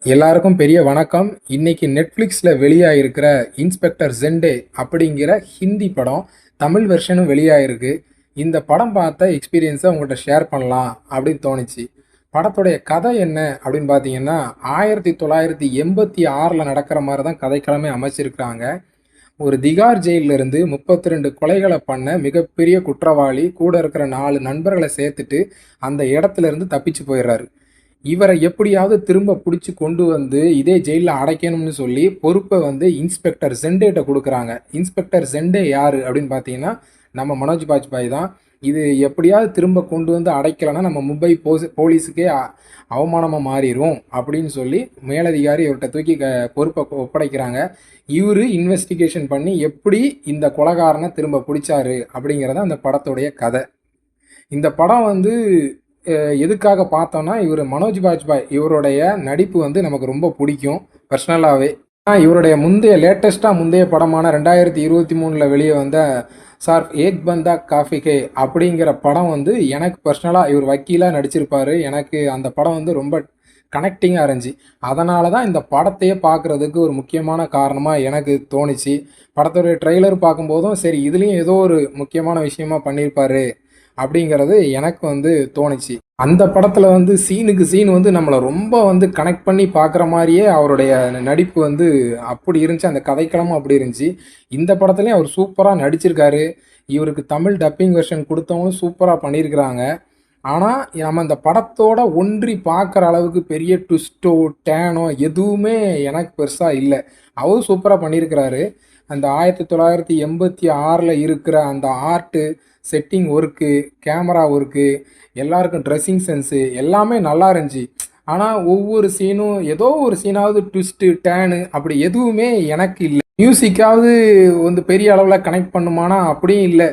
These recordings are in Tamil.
எல்லாருக்கும் பெரிய வணக்கம். இன்னைக்கு நெட்ஃப்ளிக்ஸில் வெளியாகிருக்கிற இன்ஸ்பெக்டர் ஜெண்டே அப்படிங்கிற ஹிந்தி படம் தமிழ் வெர்ஷனும் வெளியாகிருக்கு. இந்த படம் பார்த்த எக்ஸ்பீரியன்ஸை உங்கள்கிட்ட ஷேர் பண்ணலாம் அப்படின்னு தோணுச்சு. படத்துடைய கதை என்ன அப்படின்னு பார்த்தீங்கன்னா 1986 நடக்கிற மாதிரி தான் கதைக்களமே அமைச்சிருக்கிறாங்க. ஒரு திகார் ஜெயிலிருந்து 32 கொலைகளை பண்ண மிகப்பெரிய குற்றவாளி கூட இருக்கிற 4 நண்பர்களை சேர்த்துட்டு அந்த இடத்துல இருந்து தப்பிச்சு போயிடுறாரு. இவரை எப்படியாவது திரும்ப பிடிச்சி கொண்டு வந்து இதே ஜெயிலில் அடைக்கணும்னு சொல்லி பொறுப்பை வந்து இன்ஸ்பெக்டர் ஜெண்டேட்ட கொடுக்குறாங்க. இன்ஸ்பெக்டர் ஜெண்டே யார் அப்படின்னு பார்த்தீங்கன்னா நம்ம மனோஜ் பாஜ்பாய் தான். இது எப்படியாவது திரும்ப கொண்டு வந்து அடைக்கலைன்னா நம்ம மும்பை போலீஸுக்கே அவமானமாக மாறிடும் அப்படின்னு சொல்லி மேலதிகாரி இவர்கிட்ட தூக்கி பொறுப்பை ஒப்படைக்கிறாங்க. இவர் இன்வெஸ்டிகேஷன் பண்ணி எப்படி இந்த கொலைகாரனை திரும்ப பிடிச்சாரு அப்படிங்கிறத அந்த படத்துடைய கதை. இந்த படம் வந்து எதுக்காக பார்த்தோன்னா இவர் மனோஜ் பாஜ்பாய் இவருடைய நடிப்பு வந்து நமக்கு ரொம்ப பிடிக்கும் பர்சனலாகவே. இவருடைய முந்தைய படமான 2023 வெளியே வந்த சார் ஏக் பந்தா காஃபிகே அப்படிங்கிற படம் வந்து எனக்கு பர்சனலாக இவர் வக்கீலாக நடிச்சிருப்பார். எனக்கு அந்த படம் வந்து ரொம்ப கனெக்டிங்காக இருந்துச்சு. அதனால தான் இந்த படத்தையே பார்க்குறதுக்கு ஒரு முக்கியமான காரணமாக எனக்கு தோணுச்சு. படத்துடைய ட்ரெய்லர் பார்க்கும்போதும் சரி இதுலேயும் ஏதோ ஒரு முக்கியமான விஷயமா பண்ணியிருப்பார் அப்படிங்கிறது எனக்கு வந்து தோணுச்சு. அந்த படத்தில் வந்து சீனுக்கு சீன் வந்து நம்மளை ரொம்ப வந்து கனெக்ட் பண்ணி பார்க்குற மாதிரியே அவருடைய நடிப்பு வந்து அப்படி இருந்துச்சு. அந்த கதைக்களமும் அப்படி இருந்துச்சு. இந்த படத்துலேயும் அவர் சூப்பராக நடிச்சிருக்காரு. இவருக்கு தமிழ் டப்பிங் வெர்ஷன் கொடுத்தவங்களும் சூப்பராக பண்ணியிருக்கிறாங்க. ஆனால் நம்ம இந்த படத்தோட ஒன்றி பார்க்குற அளவுக்கு பெரிய ட்விஸ்ட்டோ டேனோ எதுவுமே எனக்கு பெருசாக இல்லை. அவரும் சூப்பராக பண்ணியிருக்கிறாரு. அந்த 1986 இருக்கிற அந்த art setting work, camera work, எல்லாருக்கும் ட்ரெஸ்ஸிங் சென்ஸு எல்லாமே நல்லா இருந்துச்சு. ஆனால் ஒவ்வொரு சீனும் ஏதோ ஒரு சீனாவது ட்விஸ்ட்டு டேனு அப்படி எதுவுமே எனக்கு இல்லை. மியூசிக்காவது வந்து பெரிய அளவில் கனெக்ட் பண்ணுமானா அப்படியும் இல்லை.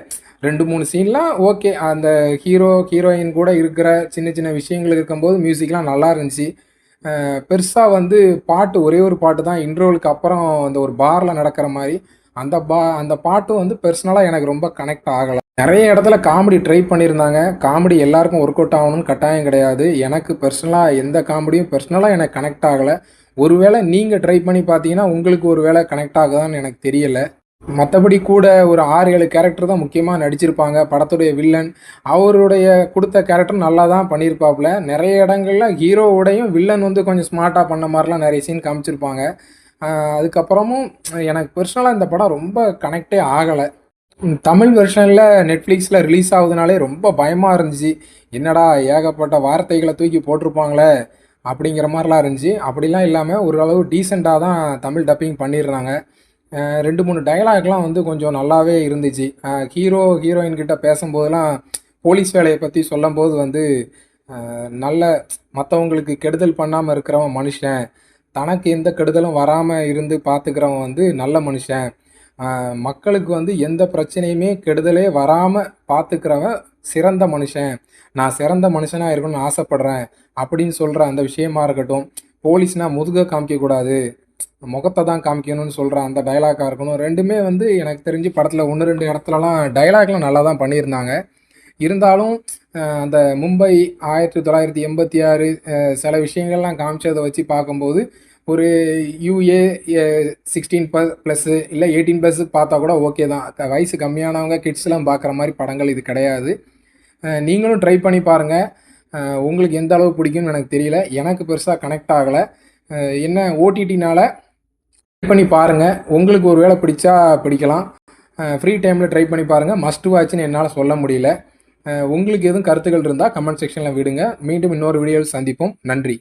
2-3 சீன்லாம் ஓகே. அந்த ஹீரோயின் கூட இருக்கிற சின்ன சின்ன விஷயங்கள் இருக்கும்போது மியூசிக்லாம் நல்லா இருந்துச்சு. பெருசாக வந்து பாட்டு ஒரே ஒரு பாட்டு தான் இன்ட்ரோலுக்கு அப்புறம் அந்த ஒரு பாரில் நடக்கிற மாதிரி அந்த பாட்டும் வந்து பர்சனலாக எனக்கு ரொம்ப கனெக்ட் ஆகலை. நிறைய இடத்துல காமெடி ட்ரை பண்ணியிருந்தாங்க. காமெடி எல்லாருக்கும் ஒர்க் அவுட் ஆகணும்னு கட்டாயம் கிடையாது. எனக்கு பர்சனலாக எந்த காமெடியும் பர்சனலாக எனக்கு கனெக்ட் ஆகலை. ஒருவேளை நீங்கள் ட்ரை பண்ணி பார்த்தீங்கன்னா உங்களுக்கு ஒரு வேளை கனெக்ட் ஆகுதான்னு எனக்கு தெரியலை. மற்றபடி கூட ஒரு 6-7 கேரக்டர் தான் முக்கியமாக நடிச்சிருப்பாங்க. படத்துடைய வில்லன் அவருடைய கொடுத்த கேரக்டர் நல்லா தான் பண்ணியிருப்பாப்புல. நிறைய இடங்களில் ஹீரோவோடையும் வில்லன் வந்து கொஞ்சம் ஸ்மார்ட்டாக பண்ண மாதிரிலாம் நிறைய சீன் காமிச்சிருப்பாங்க. அதுக்கப்புறமும் எனக்கு பர்சனலாக இந்த படம் ரொம்ப கனெக்டே ஆகலை. தமிழ் வெர்ஷனில் நெட்ஃப்ளிக்ஸில் ரிலீஸ் ஆகுதுனாலே ரொம்ப பயமாக இருந்துச்சு. என்னடா ஏகப்பட்ட வார்த்தைகளை தூக்கி போட்டிருப்பாங்களே அப்படிங்கிற மாதிரிலாம் இருந்துச்சு. அப்படிலாம் இல்லாமல் ஓரளவு டீசெண்டாக தான் தமிழ் டப்பிங் பண்ணிடுறாங்க. 2-3 டைலாக்லாம் வந்து கொஞ்சம் நல்லாவே இருந்துச்சு. ஹீரோயின் கிட்ட பேசும்போதெல்லாம் போலீஸ் வேலையை பற்றி சொல்லும்போது வந்து நல்ல மற்றவங்களுக்கு கெடுதல் பண்ணாமல் இருக்கிறவன் மனுஷன், தனக்கு எந்த கெடுதலும் வராமல் இருந்து பார்த்துக்கிறவன் வந்து நல்ல மனுஷன், மக்களுக்கு வந்து எந்த பிரச்சனையுமே கெடுதலே வராமல் பார்த்துக்கிறவன் சிறந்த மனுஷன், நான் சிறந்த மனுஷனாக இருக்கணும்னு ஆசைப்பட்றேன் அப்படின்னு சொல்கிற அந்த விஷயமா இருக்கட்டும். போலீஸ்னால் முதுக காமிக்கக்கூடாது, முகத்தை தான் காமிக்கணும்னு சொல்கிற அந்த டைலாக்காக இருக்கணும். ரெண்டுமே வந்து எனக்கு தெரிஞ்சு படத்தில் 1-2 இடத்துலலாம் டைலாக்லாம் நல்லா தான் பண்ணியிருந்தாங்க. இருந்தாலும் அந்த மும்பை 1986 சில விஷயங்கள்லாம் காமிச்சதை வச்சு பார்க்கும்போது ஒரு யூஏ 16+ இல்லை 18+ பார்த்தா கூட ஓகே தான். வயசு கம்மியானவங்க கிட்ஸ்லாம் பார்க்குற மாதிரி படங்கள் இது கிடையாது. நீங்களும் ட்ரை பண்ணி பாருங்கள். உங்களுக்கு எந்த அளவு பிடிக்கும்னு எனக்கு தெரியல. எனக்கு பெருசாக கனெக்ட் ஆகலை. என்ன ஓடிடினால் ட்ரை பண்ணி பாருங்கள். உங்களுக்கு ஒரு வேளை பிடிச்சா பிடிக்கலாம். ஃப்ரீ டைமில் ட்ரை பண்ணி பாருங்கள். மஸ்ட் வாட்ச்னு என்னால் சொல்ல முடியல. உங்களுக்கு எதுவும் கருத்துக்கள் இருந்தால் கமெண்ட் செக்ஷனில் விடுங்க. மீண்டும் இன்னொரு வீடியோவில் சந்திப்போம். நன்றி.